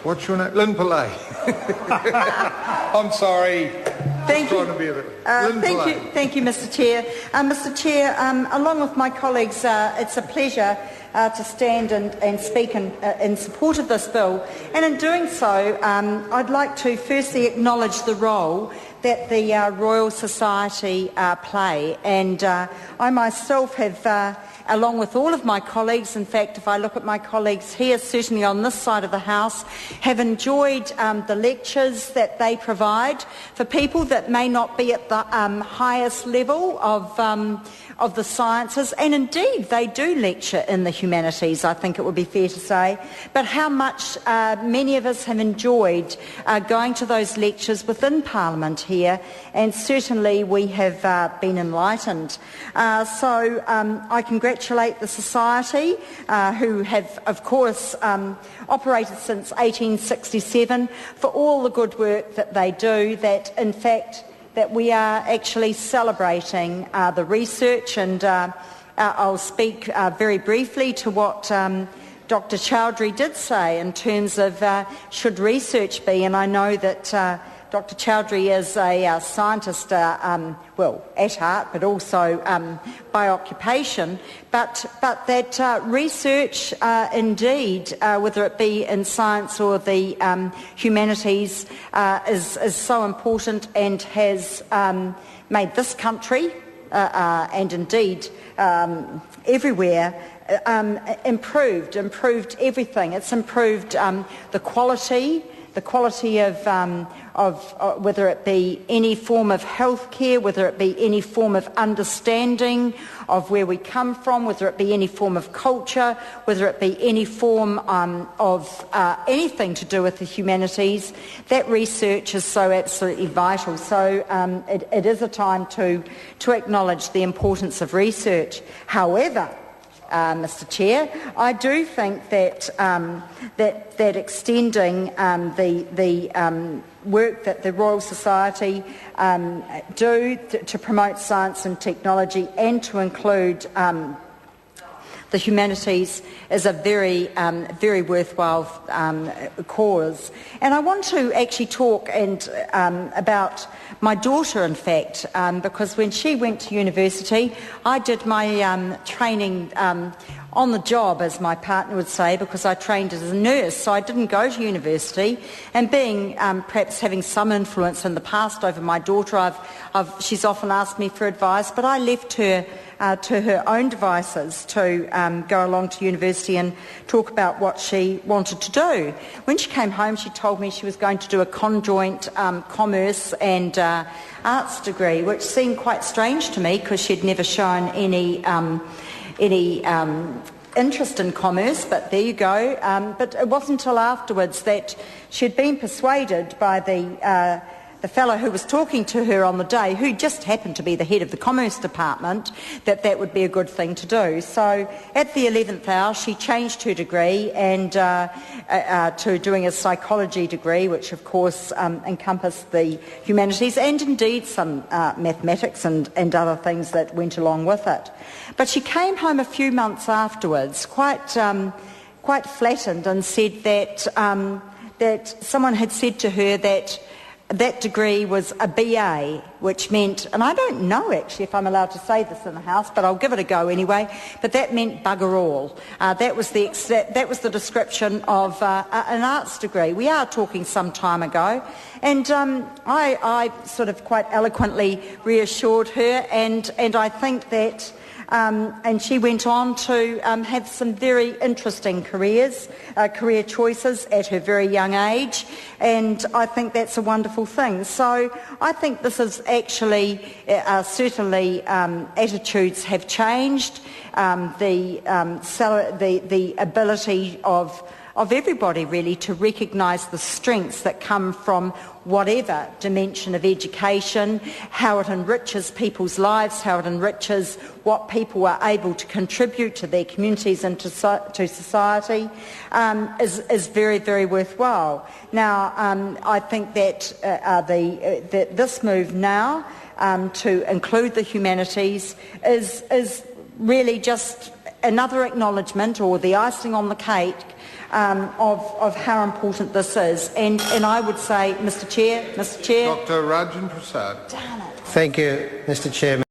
What's your name? Lynn Pillay. I'm sorry. Thank you. Thank you, Mr. Chair. Mr. Chair, along with my colleagues, it's a pleasure to stand and speak in support of this bill. And in doing so, I'd like to firstly acknowledge the role that the Royal Society play. And I myself have, along with all of my colleagues, in fact, if I look at my colleagues here, certainly on this side of the House, have enjoyed the lectures that they provide for people that may not be at the highest level of the sciences, and indeed they do lecture in the humanities, I think it would be fair to say, but how much many of us have enjoyed going to those lectures within Parliament here, and certainly we have been enlightened. So I congratulate the Society, who have, of course, operated since 1867, for all the good work that they do, that in fact that we are actually celebrating the research, and I'll speak very briefly to what Dr. Chowdhury did say in terms of should research be, and I know that Dr. Chowdhury is a scientist, well, at heart, but also by occupation, but that research indeed, whether it be in science or the humanities, is so important and has made this country and indeed everywhere improved everything. It's improved the quality of whether it be any form of healthcare, whether it be any form of understanding of where we come from, whether it be any form of culture, whether it be any form of anything to do with the humanities. That research is so absolutely vital. So it is a time to acknowledge the importance of research. However, Mr. Chair, I do think that that extending the work that the Royal Society do to promote science and technology and to include the humanities is a very, very worthwhile cause. And I want to actually talk about my daughter, in fact, because when she went to university, I did my training on the job, as my partner would say, because I trained as a nurse, so I didn't go to university. And being perhaps having some influence in the past over my daughter, she's often asked me for advice, but I left her to her own devices to go along to university and talk about what she wanted to do. When she came home, she told me she was going to do a conjoint commerce and arts degree, which seemed quite strange to me because she'd never shown any interest in commerce, but there you go. But it wasn't until afterwards that she'd been persuaded by the fellow who was talking to her on the day, who just happened to be the head of the Commerce Department, that would be a good thing to do. So at the 11th hour, she changed her degree and to doing a psychology degree, which of course encompassed the humanities and indeed some mathematics and other things that went along with it. But she came home a few months afterwards, quite flattened, and said that someone had said to her that degree was a BA, which meant, and I don't know actually if I'm allowed to say this in the House, but I'll give it a go anyway, but that meant bugger all. That was the description of an arts degree. We are talking some time ago, and I sort of quite eloquently reassured her, and I think that and she went on to have some very interesting career choices at her very young age, and I think that's a wonderful thing. So I think this is actually, certainly attitudes have changed, the ability of everybody really to recognise the strengths that come from whatever dimension of education, how it enriches people's lives, how it enriches what people are able to contribute to their communities and to society, is very, very worthwhile. Now, I think that this move now to include the humanities is really just another acknowledgement, or the icing on the cake, of how important this is. And I would say, Mr Chair. Dr. Rajan Prasad. Darn it. Thank you, Mr Chairman.